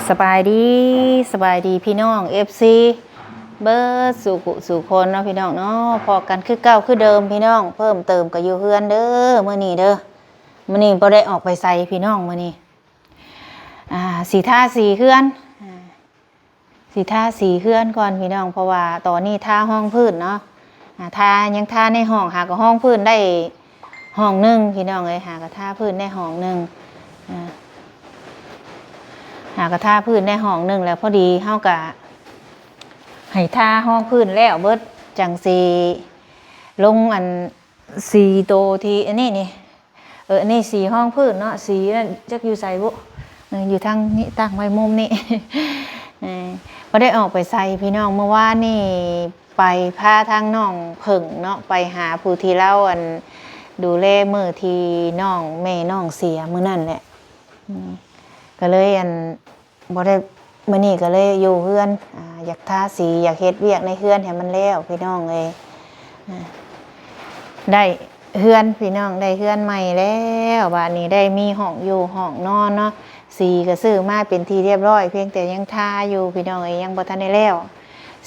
สบายดีสบายดีพี่น้องFCเบิร์ดสู่คนเนาะพี่น้องเนาะพอกันคือเก่าคือเดิมพี่น้องเพิ่มเติมกับอยู่เฮือนเด้อมื้อนี้เด้อมื้อนี้บ่ได้ออกไปใส่พี่น้องมื้อนี้สีท่าสีเฮือนสีท่าสีเฮือนก่อนพี่น้องเพราะว่าตอนนี้ท่าห้องพื้นเนาะท่ายังท่าในห้องหาก็ห้องพื้นได้ห้องนึงพี่น้องเอ้ยหาก็ท่าพื้นได้ห้องนึงหากระท่าพื้นในห้องหนึ่งแล้วพอดีเฮากะให้ท่าห้องพื้นแล้วเบิดจังสีลงอันสีโตที่อันนี้นี่อันนี้สีห้องพื้นเนาะสีนั่นจักอยู่ใส่บุอยู่ทางนี้ตั้งไว้มุมนี้ก็ได้ออกไปใส่พี่น้องเมื่อวานนี่ไปพาทางน้องเพิ่งเนาะไปหาผู้ที่เล่าอันดูแลมือที่น้องแม่น้องเสียมื้อนั่นแหละก็เลยอันบ่ได้มื้อนี้ก็เลยอยู่เฮือนอยากทาสีอยากเฮ็ดเวียกในเฮือนให้มันแล้วพี่น้องเลยได้เฮือนพี่น้องได้เฮือนใหม่แล้วบัดนี้ได้มีห้องอยู่ห้องนอนเนาะสีก็ซื้อมาเป็นที่เรียบร้อยเพียงแต่ยังทาอยู่พี่น้องเอ้ยยังบ่ทันได้แล้ว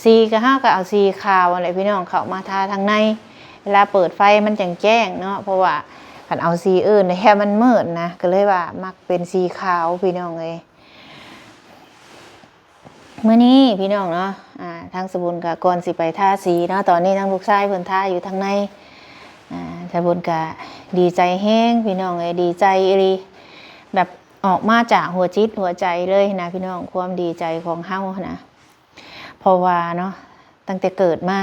สีก็เฮาก็เอาสีขาวอะไรพี่น้องเข้ามาทาทางในเวลาเปิดไฟมันจังแจ้งเนาะเพราะว่าคันเอาสีอื่นแค่มันมืดนะก็เลยว่ามักเป็นสีขาวพี่น้องเอ้ยมื้อนี้พี่น้องเนาะทางสบุญกับก่อนสิไปทาสีเนาะตอนนี้ทางลูกชายเพิ่นทาอยู่ทางในสบุญก็ดีใจแห้งพี่น้องเอ้ยดีใจอีหลีแบบออกมาจากหัวจิตหัวใจเลยนะพี่น้องความดีใจของเฮานะเพราะว่าเนาะตั้งแต่เกิดมา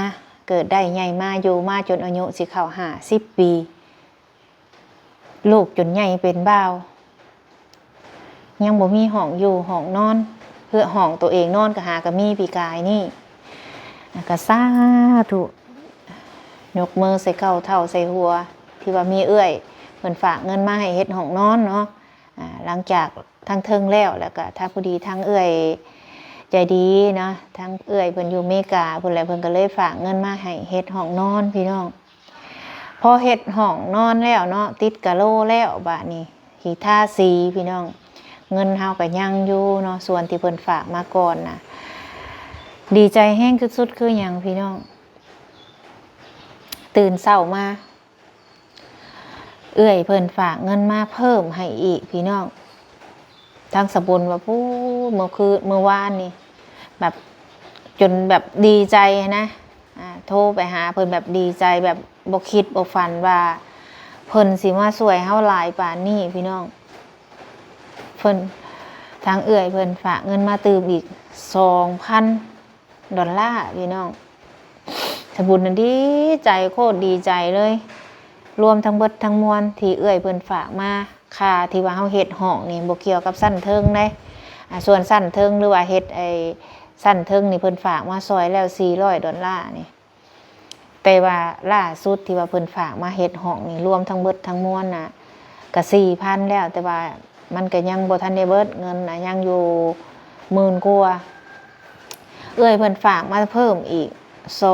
เกิดได้ใหญ่มาอยู่มาจนอายุสิเข้า50 ปีลูกจนใหญ่เป็นบ่าวยังบ่มีห้องอยู่ห้องนอนเพื่อห้องตัวเองนอนก็หาก็มีปีกายนี่ก็สาธุยกมือใส่เข่าเท่าใส่หัวที่ว่ามีเอื้อยเพิ่นฝากเงินมาให้เฮ็ดห้องนอนเนาะหลังจากทั้งเทิงแล้วก็ถ้าพอดีทั้งเอื้อยใจดีเนาะทั้งเอื้อยเพิ่นอยู่อเมริกาเพิ่นก็เลยฝากเงินมาให้เฮ็ดห้องนอนพี่น้องพอเฮ็ดห้องนอนแล้วเนาะติดกะโลแล้วบัดนี้ที่ทาสีพี่น้องเงินเฮาก็ยังอยู่เนาะส่วนที่เพิ่นฝากมาก่อนนะดีใจแห้งสุดๆคือหยังพี่น้องตื่นเช้ามาเอื้อยเพิ่นฝากเงินมาเพิ่มให้อีกพี่น้องทางสบุญว่าพู้เมื่อวานนี่แบบจนแบบดีใจนะโทรไปหาเพิ่นแบบดีใจแบบบ่คิดบ่ฝันว่าเพิ่นสิมาช่วยเฮาหลายปานนี้พี่น้องเพิ่นทางเอื้อยเพิ่นฝากเงินมาตืมอีก$2,000พี่น้องสบุญนั่นดีใจโคตรดีใจเลยรวมทั้งเบิดทั้งมวลที่เอื้อยเพิ่นฝากมาค่าที่ว่าเฮาเฮ็ดห้องนี่บ่เกี่ยวกับสั้นเทิงได้ส่วนสั้นเทิงหรือว่าเฮ็ดสั้นเทิงนี่เพิ่นฝากมาซอยแล้ว$400นี่แต่ว่าล่าสุดที่ว่าเพิ่นฝากมาเฮ็ดห้องนี่รวมทั้งเบิดทั้งมวลน่ะก็4,000แล้วแต่ว่ามันก็ยังบ่ทันได้เบิดเงินนะยังอยู่10,000 กว่าเอื้อยเพิ่นฝากมาเพิ่มอีก$2,000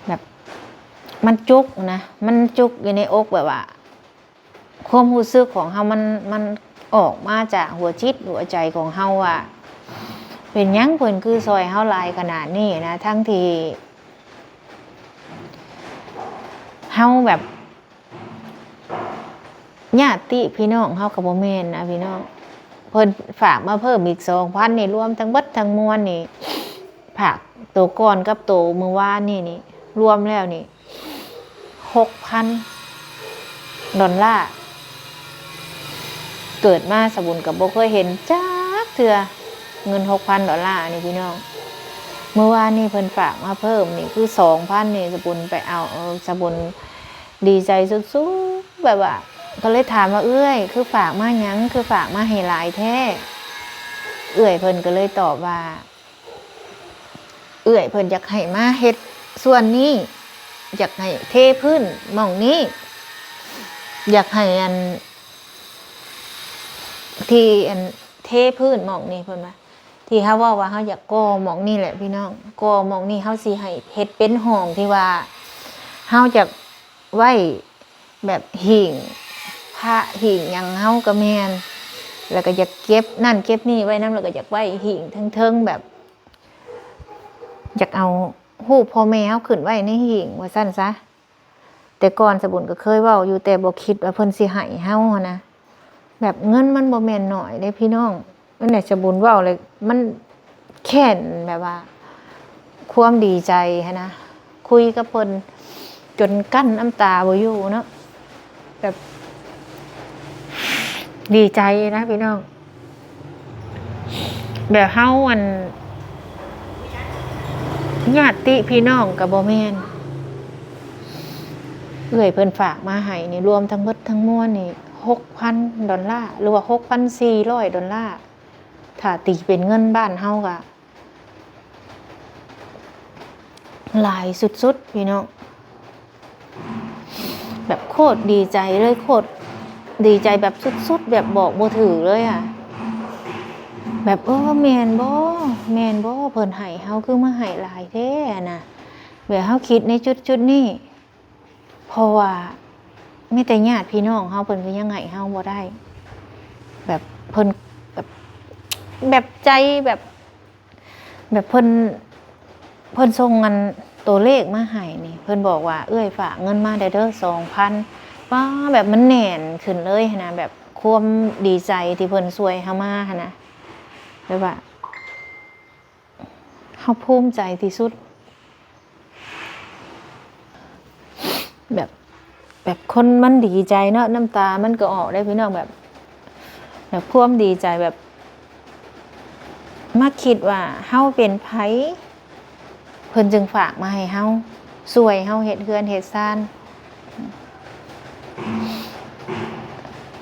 แบบมันจุกนะมันจุกอยู่ในอกแบบว่าความรู้สึกของเฮามันออกมาจากหัวจิตหัวใจของเฮาอ่ะเป็นหยังเพิ่นคือซอยเฮาหลายขนาดนี้นะทั้งที่เฮาแบบญาติพี่น้องเฮาก็บ่แม่นนะพี่น้องเพิ่นฝากมาเพิ่มอีก2,000นี่รวมทั้งเบิดทั้งมวลนี่ฝากตัวก่อนกับตัวเมื่อวานนี่รวมแล้วนี่$6,000เกิดมาสบุญก็บ่เคยเห็นจักเทื่อเงิน$6,000นี่พี่น้องเมื่อวานนี่เพิ่นฝากมาเพิ่มนี่คือ2,000นี่สบุญไปเอาสบุญดีใจสุดๆแบบว่าก็เลยถามว่าเอื้อยคือฝากมาหยังคือฝากมาให้หลายแท้เอื้อยเพิ่นก็เลยตอบว่าเอื้อยเพิ่นอยากให้มาเฮ็ดส่วนนี้อยากให้เทพื้นหม้องนี้อยากให้ที่เทพื้นหม้องนี้เพิ่นว่าที่เฮาว่าเฮาอยากก่อหม้องนี้แหละพี่น้องก่อหม้องนี้เฮาสิให้เฮ็ดเป็นห้องที่ว่าเฮาจะไว้แบบหิ่งพระหิ่งหยังเฮาก็แม่น แล้วก็อยากเก็บนั่นเก็บนี่ไว้นำแล้วก็อยากไว้หิ่งเทิงๆแบบอยากเอารูปพ่อแม่เฮาขึ้นไว้ในหิ่งว่าซั่นซะแต่ก่อนสบุญก็เคยเว้าอยู่แต่บ่คิดว่าเพิ่นสิให้เฮานะแบบเงินมันบ่แม่นน้อยเด้พี่น้องนั่นแหละสบุญเว้าเลยมันแค้นแบบว่าความดีใจหันนะคุยกับเพิ่นจนกั้นน้ำตาบ่อยู่เนาะแบบดีใจนะพี่น้องแบบเฮาอันญาติพี่น้องก็บ่แม่นเพิ่นฝากมาให้นี่รวมทั้งหมดทั้งมวลนี่ $6,000 หรือว่า $6,400 ถ้าตีเป็นเงินบ้านเฮาก็หลายสุดๆพี่น้องแบบโคตรดีใจเลยโคตรดีใจแบบสุดๆแบบบอกบ่ถูกเลยอ่ะแบบแม่นบ่เพิ่นให้เฮาคือมาให้หลายแท้น่ะแบบเฮาคิดในจุดๆนี้เพราะว่ามีแต่ญาติพี่น้องเฮาเพิ่นก็ยังให้เฮาบ่ได้แบบเพิ่นแบบใจแบบเพิ่นส่งเงินตัวเลขมาให้นี่เพิ่นบอกว่าเอ้ยฝากเงินมาเด้อ 2,000 ป้าแบบมันแน่นขึ้นเลยนะแบบความดีใจที่เพิ่นช่วยเฮามาหั่นนะแบบว่าเฮาภูมิใจที่สุดแบบคนมันดีใจเนาะน้ำตามันก็ออกได้พี่น้องแบบความดีใจแบบมาคิดว่าเฮาเป็นไผเพิ่นจึงฝากมาให้เฮาช่วยเฮาเฮ็ดเฮือนเฮ็ดซ่าน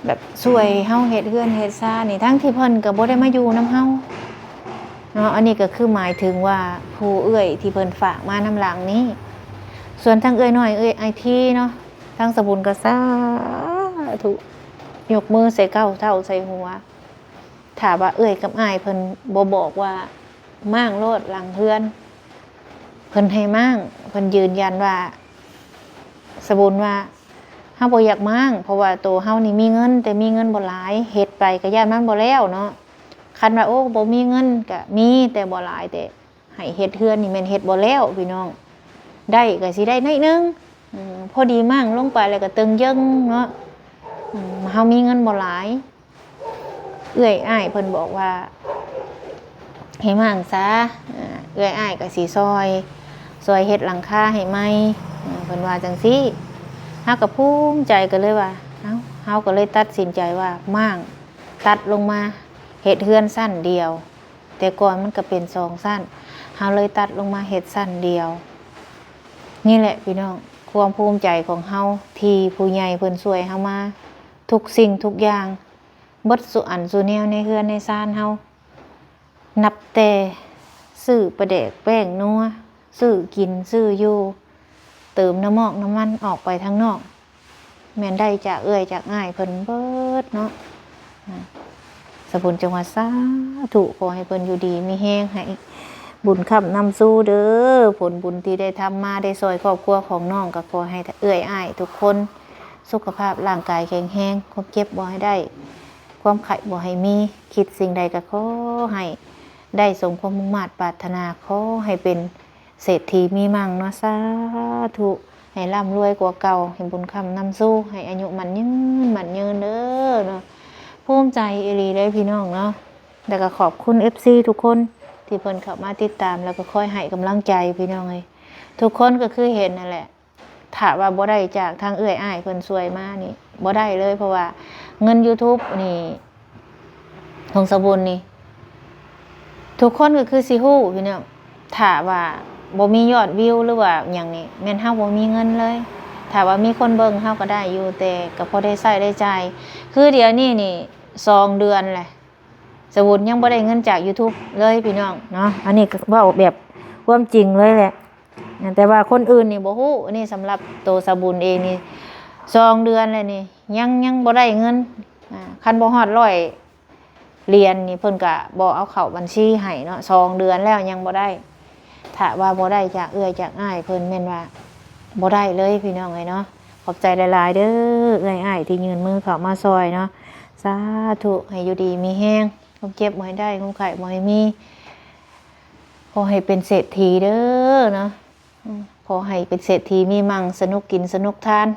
แบบช่วยเฮาเฮ็ดเฮือนเฮ็ดซ่านนี่ทั้งที่เพิ่นก็บ่ได้มาอยู่นำเฮาเนาะอันนี้ก็คือหมายถึงว่าผู้เอื้อยที่เพิ่นฝากมานำหลังนี้ส่วนทั้งเอื้อยน้อยเอื้อยไอทีเนาะทั้งสบุญก็สาธุยกมือใส่เก้าเท่าใส่หัวถ้าว่าเอื้อยกับอ้ายเพิ่นบ่บอกว่ามั่างโลดหลังเฮือนเพิ่นให้มั่งเพิ่นยืนยันว่าสบุญว่าเฮาบ่อยากมั่งเพราะว่าตัวเฮานี่มีเงินแต่มีเงินบ่หลายเฮ็ดไปก็ย่านมันบ่แล้วเนาะคันว่าโอ้บ่มีเงินก็มีแต่บ่หลายแต่ให้เฮ็ดเฮือนนี่แม่นเฮ็ดบ่แล้วพี่น้องได้ก็สิได้น้อยนึงพอดีมั่งลงไปแล้วก็ตึงยึงเนาะเฮามีเงินบ่หลายเอื้อยอ้ายเพิ่นบอกว่าให้มั่งซะเอื้อยอ้ายก็สิซอยเฮ็ดหลังคาให้ใหม่เพิ่นว่าจังซี่เฮาก็ภูมิใจกันเลยว่าเฮาก็เลยตัดสินใจว่ามั่งตัดลงมาเฮ็ดเฮือนสั้นเดียวแต่ก่อนมันก็เป็น2สั้นเฮาเลยตัดลงมาเฮ็ดสั้นเดียวนี่แหละพี่น้องความภูมิใจของเฮาที่ผู้ใหญ่เพิ่นช่วยเฮามาทุกสิ่งทุกอย่างเบิดสุอันสุแนวในเฮือนในซ่านเฮานับแต่ซื้อปลาแดกแป้งนัวซื้อกินซื้ออยู่เติมน้ำมอกน้ำมันออกไปทางนอกแม่นได้จากเอื้อยจากง่ายเพิ่นเบิดเนาะสบุญจังหวัดสาธุขอให้เพิ่นอยู่ดีมีแห้งให้บุญค้ำนำสู้เด้อผลบุญที่ได้ทำมาได้ซอยครอบครัวของน้องก็ขอให้เอื้อยอ้ายทุกคนสุขภาพร่างกายแข็งแรงความเจ็บบ่ให้ได้ความไข้บ่ให้มีคิดสิ่งใดก็ขอให้ได้สมความมุ่งมั่นปรารถนาขอให้เป็นเศรษฐีมีมั่งเนาะสาธุให้ร่ำรวยกว่าเก่าให้บุญค้ำนำสู้ให้อายุมันยืนเด้อเนาะภูมิใจอีหลีเลยพี่น้องเนาะแล้วก็ขอบคุณ FC ทุกคนที่เพิ่นเข้ามาติดตามแล้วก็คอยให้กำลังใจพี่น้องเลยทุกคนก็คือเห็นนั่นแหละถ้าว่าบ่ได้จากทางเอื้อยอ้ายเพิ่นช่วยมานี่บ่ได้เลยเพราะว่าเงิน YouTube นี่ของสบุญนี่ทุกคนก็คือสิฮู้พี่น้องถ้าว่าบ่มียอดวิวหรือว่าหยังนี่แม่นเฮาบ่มีเงินเลยถ้าว่ามีคนเบิ่งเฮาก็ได้อยู่แต่ก็พอได้ใช้ได้จ่ายคือเดี๋ยวนี้นี่2 เดือนแหละสบุญยังบ่ได้เงินจาก YouTube เลยพี่น้องเนาะอันนี้ก็เว้าแบบความจริงเลยแหละแต่ว่าคนอื่นนี่บ่ฮู้อันนี้สำหรับตัวสบุญเองนี่2 เดือนแล้วนี่ยังบ่ได้เงินคันบ่ฮอด100 เหรียญนี่เพิ่นก็บ่เอาเข้าบัญชีให้เนาะ2 เดือนแล้วยังบ่ได้ถ้าว่าบ่ได้จากเอื้อยจากอ้ายเพิ่นแม่นว่าบ่ได้เลยพี่น้องเอ้ยเนาะขอบใจหลายๆเด้อเอื้อยอ้ายที่ยื่นมือเข้ามาซอยเนาะ สาธุให้อยู่ดีมีแห้งความเจ็บบ่ให้ได้ความไข้บ่ให้มีขอให้เป็นเศรษฐีเด้อเนาะขอให้เป็นเศรษฐีมีมั่งสนุกกินสนุกทาน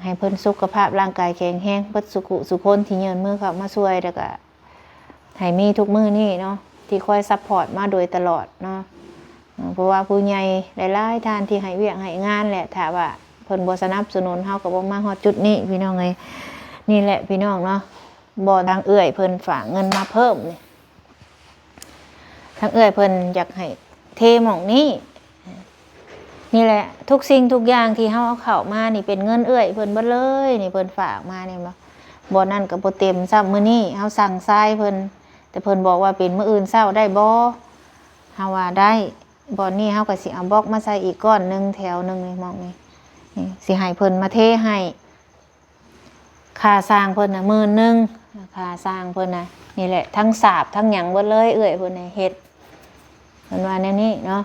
ให้เพิ่นสุขภาพร่างกายแข็งแรงเบิดสุขุสุคนที่ยืนมือเข้ามาช่วยแล้วก็ให้มีทุกมื้อนี้เนาะที่คอยซัพพอร์ตมาโดยตลอดเนาะเพราะว่าผู้ใหญ่หลายๆท่านที่ให้เวียกให้งานแหละถ้าว่าเพิ่นบ่สนับสนุนเฮาก็บ่มาฮอดจุดนี้พี่น้องเอ้ยนี่แหละพี่น้องเนาะบ่ทางเอื้อยเพิ่นฝากเงินมาเพิ่มนี่ทางเอื้อยเพิ่นอยากให้เทหม่องนี้นี่แหละทุกสิ่งทุกอย่างที่เฮาเอาเข้ามานี่เป็นเงินเอื้อยเพิ่นเบิดเลยนี่เพิ่นฝากมานี่บ่นั่นก็บ่เต็มซ้ำมื้อนี้เฮาสั่งทรายเพิ่นแต่เพิ่นบอกว่าเป็นมื้ออื่นเช้าได้บ่เฮาว่าได้บ่นี้เฮาก็สิเอาบล็อกมาใส่อีกก้อนนึงแถวนึงนี่มองนี่สิให้เพิ่นมาเทให้ค่าสร้างเพิ่นน่ะ10,000ค่าสร้างเพิ่นน่ะนี่แหละทั้งสาบทั้งหยังเบิดเลยเอื้อยเพิ่นเฮ็ดเพิ่นว่าแนวนี้เนาะ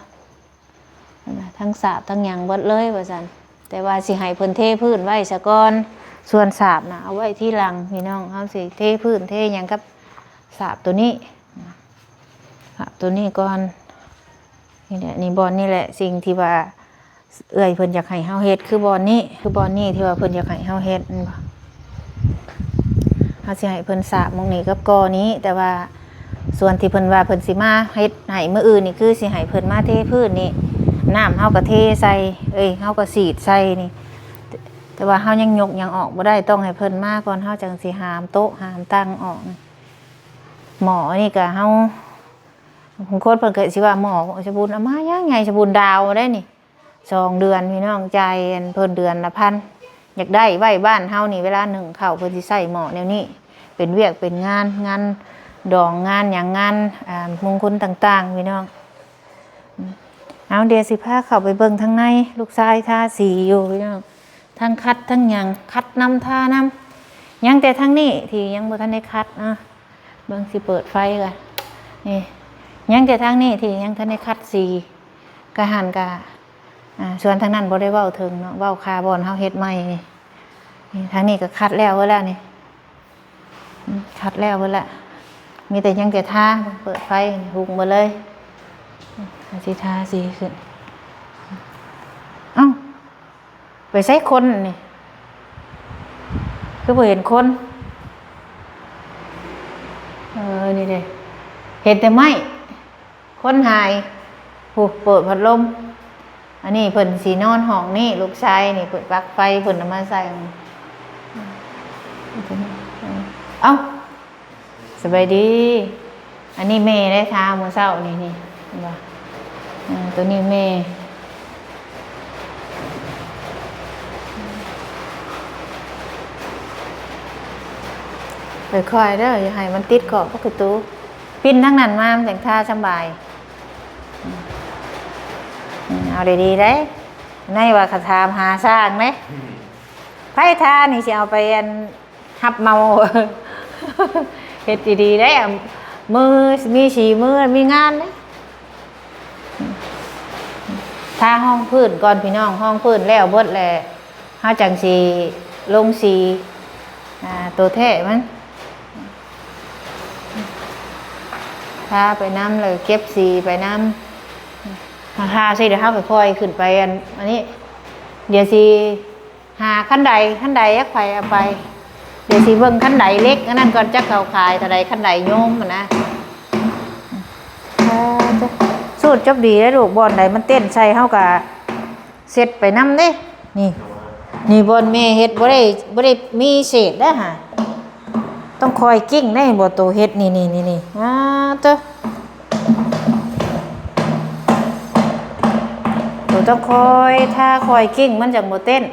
ทั้งสาบทั้งหยังเบิดเลยว่าซั่นแต่ว่าสิให้เพิ่นเทพื้นไว้ซะก่อนส่วนสาบน่ะเอาไว้ที่หลังพี่น้องเฮาสิเทพื้นเทหยังกับสาบตัวนี้สาบตัวนี้ก่อนนี่แหละนี่บอนนี่แหละสิ่งที่ว่าเอื้อยเพิ่นอยากให้เฮาเฮ็ดคือบอนนี้ที่ว่าเพิ่นอยากให้เฮาเฮ็ดเฮาสิให้เพิ่นสาบหม้องนี้กับกอนี้แต่ว่าส่วนที่เพิ่นว่าเพิ่นสิมาเฮ็ดให้มื้ออื่นนี่คือสิให้เพิ่นมาเทพื้นนี่น้ำเฮาก็เทใส่เฮาก็สีดใส่นี่แต่ว่าเฮายังยกยังออกบ่ได้ต้องให้เพิ่นมาก่อนเฮาจังสิหามโต๊ะหามตั้งออกหมอนี่ก็เฮาบางคนเพิ่นก็สิว่าหมอชบุญเอามายังไงชบุญดาวได้นี่2 เดือนพี่น้องใจายเพิ่นเดือนละ1,000อยากได้ไว้บ้านเฮานี่เวลานึ่งข้าวเพิ่นสิใช้หม้อแนวนี้เป็นเวียกเป็นงานดองงานหยังงานมงคลต่างๆพี่น้องเอาเดี๋ยวสิพาเข้าไปเบิ่งทางในลูกชายทาสีอยู่พี่น้องทั้งคัดทั้งหยังคัดน้ำทาน้ำยังแต่ทางนี้ที่ยังบ่ทันได้คัดนะเบิ่งสิเปิดไฟก่อนนี่ยังแต่ทางนี้ที่ยังทันได้คัดสีกะหันกะส่วนทางนั้นบ่ได้เว้าถึงเนาะเว้าคาร์บอนเฮาเฮ็ดใหม่นี่ทางนี้ก็คัดแล้วเบิดแล้วนี่คัดแล้วเบิดแล้วมีแต่ยังแต่ทาเปิดไฟหุงมาเลยสิทาสีขึ้นเอ้าไปใส่คนนี่คือบ่เห็นคนนี่เด้เห็นแต่ไม้คนหายเปิดพัดลมอันนี้เพิ่นสีนอนห้องนี่ลูกชายนี่เปิดปลั๊กไฟเพิ่นเอามาใส่เอ้าสบายดีอันนี้แม่ได้ทามื้อเช้านี่ว่าตัวนี้แม่ค่อยๆเด้ออย่าให้มันติดขอบประตูปิ้นทั้งนั้นมามันจังท่าสบายเอาดีๆได้ในว่าคาถามหาสร้างเด้ไผทานี่สิเอาไปหับเมาเฮ็ดดีๆได้มือมีฉีมือมีงานเด้ทาห้องพื้นก่อนพี่น้องห้องพื้นแล้วเบิดแหละเฮาจังสิลงสีตัวแท้มันทาไปน้ำเลยเก็บสีไปน้ำทาสิเดี๋ยวเฮาไปค่อยขึ้นไปอันนี้เดี๋ยวสิหาขั้นใดยักไฟเอาไปเดี๋ยวสิเบิ่งขั้นใดเล็กอันนั้นก่อนจักเขาขายเท่าใดขั้นใดโยมมันนะสูตรจบดีแล้วลูกบอลใดมันเต้นใส่เฮากะเสร็จไปน้ำเด้นี่บอลแม่เฮ็ดบ่ได้มีเศษเด้อฮะต้องคอยกิ้งได้บ่โตเฮ็ดนี่เต้อตัวต้องคอยถ้าคอยกิ้งมันจังบ่เต้น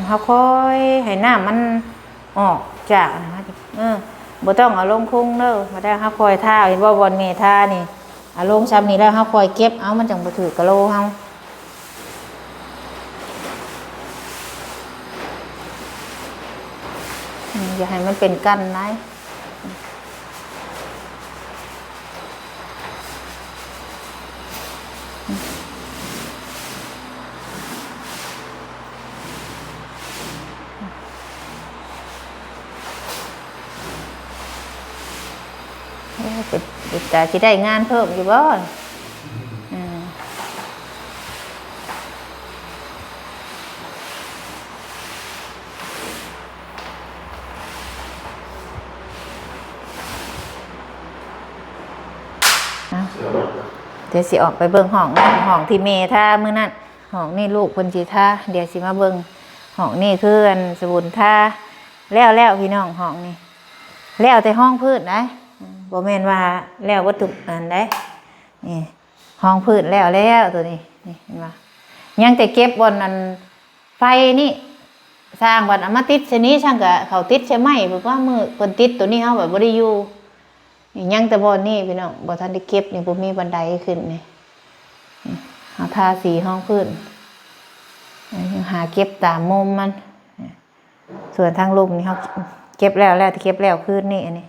เฮาคอยให้น้ำมันออกจากนะบ่ต้องเอาลงคุ้งเด้อมาได้เฮาคอยท่าเห็นว่าบอลเมท่านี่เอาลงซ้ำนี่แล้วเฮาคอยเก็บเอามันจังบ่ถือกะโลเฮาอย่าให้มันเป็นกั้นนะ แต่สิได้งานเพิ่มอยู่บ่เดี๋ยวสิออกไปเบิ่งห้องที่เมท่ามื้อนั้นห้องนี่ลูกเพิ่นสิท่าเดี๋ยวสิมาเบิ่งห้องนี่คืออันสบุญท่าแล้วพี่น้องห้องนี่แล้วแต่ห้องพื้นนะบ่แม่นว่าแล้ววัตถุอันใดนี่ห้องพื้นแล้วตัวนี้นี่เห็นบ่ยังแต่เก็บบนอันไฟนี่สร้างบัดเอามาติดชนี้ช่างก็เขาติดใช่ไหมแบบว่ามือเพิ่นติดตัวนี้เฮาแบบบ่ได้อยู่ยังแต่บอนนี่พี่น้องบ่ทันได้เก็บนี่บ่มีบันไดขึ้นนี่เอาทาสีห้องพื้นยังหาเก็บตามมุมมันส่วนทางลุมนี่เขาเก็บแล้วที่เก็บแล้วคืนนี่อันนี้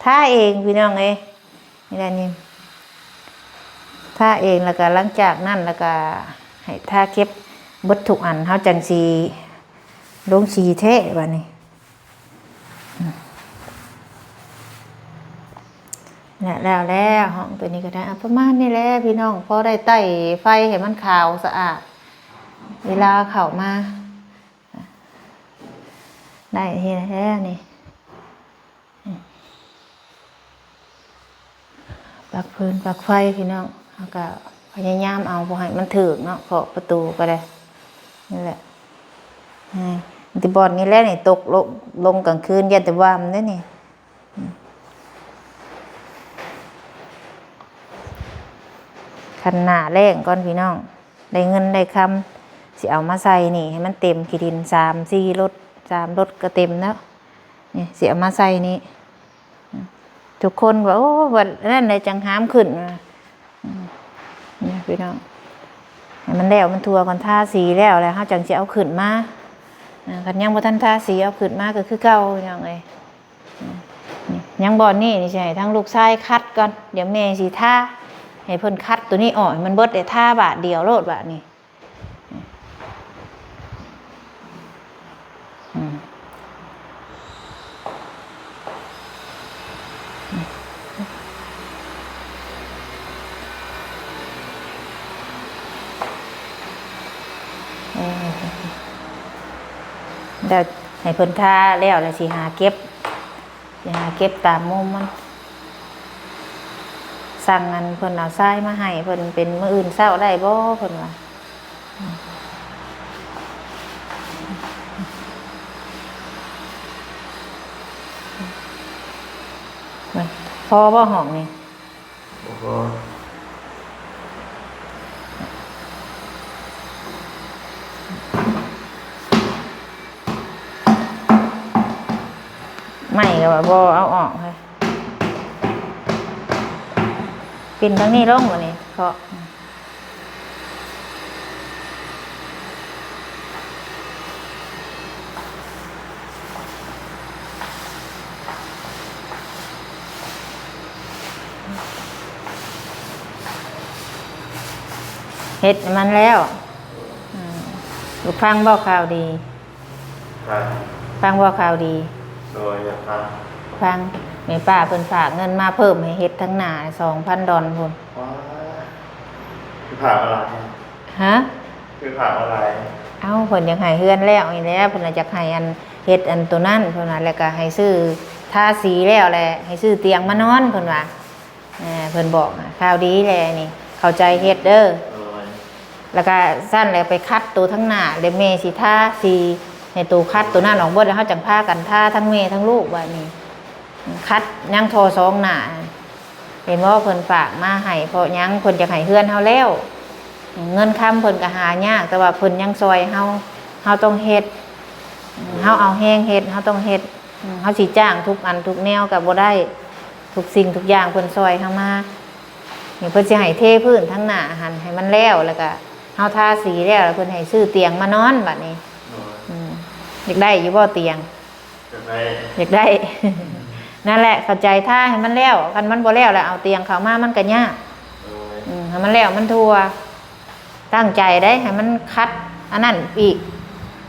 ท่าเองพี่น้องเอ้ยนี่แหละนี่ท่าเองแล้วก็หลังจากนั้นแล้วก็ให้ท่าเก็บบัตถุอันเขาจังสีลงสีเทะแบบนี้แล้วห้องตัวนี้ก็ได้ประมาณนี้แหละพี่น้องพอได้ไต่ไฟให้มันขาวสะอาดเวลาเข้ามาได้ทีแค่นี้ปลั๊กพื้นปลั๊กไฟพี่น้องแล้วก็พยายามเอาพอให้มันถึกเนาะเคาะประตูก็ได้นี่แหละติบอลนี่แหละนี่ตกลงกลางคืนยันแต่ว่ามันได้นี่ขันหน้าแรงก่อนพี่น้องได้เงินได้คำสิเอามาใส่นี่ให้มันเต็มขี้ดิน3-4 รถ3 รถก็เต็มแล้วนี่สิเอามาใส่นี่ทุกคนว่าโอ้วันนั้นเลยจังห้ามขึ้นนี่พี่น้องให้มันแล้วมันทัวก่อนทาสีแล้วเขาจังจะเอาขึ้นมากันยังบ่ทันทาสีเอาขึ้นมาก็คือเก่าอย่างไรยังบอลนี่ใช่ทั้งลูกชายคัดก่อนเดี๋ยวแม่สีท่าให้เพิ่นคัดตัวนี้ออกมันเบิดได้ท่าบาทเดียวโลดบาทนี่เดี๋ยวให้เพิ่นท่าแล้วแล้วสิหาเก็บตามมุมมันสั่งเงินเพิ่นเอาทรายมาให้เพิ่นเป็นมื้ออื่นเช้าได้บ่เพิ่นว่าพอบ่ห้องนี่ไม่ก็ว่าบ่เอาออกเลยปิ่นทั้งนี้ลงวะนี่เคาะเฮ็ดมันแล้วลูกฟังบอกข่าวดีฟังบอกข่าวดีโดยอยากฟังแม่ป้าเพิ่นฝากเงินมาเพิ่มให้เฮ็ดทั้งหน้า2,000 ดอลพุ่นคือผ่าอะไรฮะคือผ่าอะไรเอ้าเพิ่นอยากให้เฮือนแล้วนี่แหละเพิ่นอยากให้อันเฮ็ดอันตัวนั้นเพิ่นว่าแล้วก็ให้ซื้อทาสีแล้วแหละให้ซื้อเตียงมานอนเพิ่นว่าเพิ่นบอกข่าวดีแหละนี่เข้าใจเฮ็ดเด้อแล้วก็สั้นแล้วไปคัดตัวทั้งหน้าเดี๋ยวแม่สิทาสีให้ตัวคัดตัวหน้าหนองเบิดแล้วเฮาจังพากันทาทั้งแม่ทั้งลูกว่านี่คัดยังทอ2 หน้าเห็นว่าเพิ่นฝากมาให้เพราะยังเพิ่นจะให้เฮือนเฮาแล้วเงินคำเพิ่นก็หายากแต่ว่าเพิ่นยังซอยเฮาต้องเฮ็ดเฮาเอาแห้งเฮ็ดเฮาต้องเฮ็ดเฮาสิจ้างทุกอันทุกแนวก็บ่ได้ทุกสิ่งทุกอย่างเพิ่นซอยเฮามานี่เพิ่นสิให้เทพื้นทั้งหน้าหั่นให้มันแล้วแล้วก็เฮาทาสีแล้วเพิ่นให้ซื้อเตียงมานอนบัดนี้อยากได้อยู่บ่เตียงอยากได้ นั่นแหละเข้าใจท่าให้มันแล้วกันมันบ่แล้วแล้วเอาเตียงเข้ามามันก็ยากให้มันแล้วมันทัวตั้งใจได้ให้มันคัดอันนั้นอีก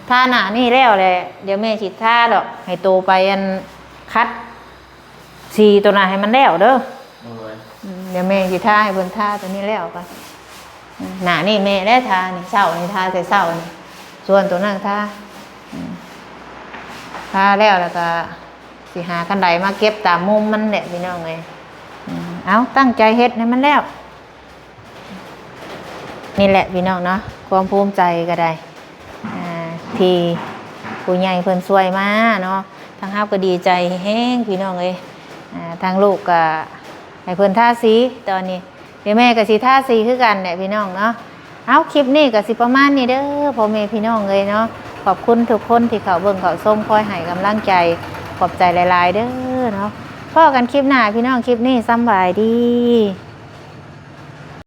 ท่าหน้านี่แล้วเลยเดี๋ยวแม่สิท่าดอกให้โตไปอันคัด สีตัวน่ะให้มันแล้วเด้อ โอ้ย เดี๋ยวแม่สิทาให้เพิ่นทาตัวนี้แล้วกันหน้านี่แม่ได้ทานี่เช้านี่ทาแต่เช้านี่ส่วนตัวนั้นทาทาแล้วก็สิหากันไดมาเก็บตามมุมมันแหละพี่น้องเอ้ยเอาตั้งใจเฮ็ดให้มันแล้วนี่แหละพี่น้องเนาะความภูมิใจก็ได้ที่ผู้ใหญ่เพิ่นช่วยมาเนาะทางเฮาก็ดีใจแฮงพี่น้องเอ้ยทางลูกก็ให้เพิ่นทาสีตอนนี้เดี๋ยวแม่ก็สิทาสีคือกันแหละพี่น้องเนาะเอาคลิปนี้ก็สิประมาณนี้เด้อพ่อแม่พี่น้องเลยเนาะขอบคุณทุกคนที่เขาเบิ่งเขาส้มคอยให้กำลังใจขอบใจหลายๆเด้อเนาะพอกันคลิปหน้าพี่น้องคลิปนี้สำบายดี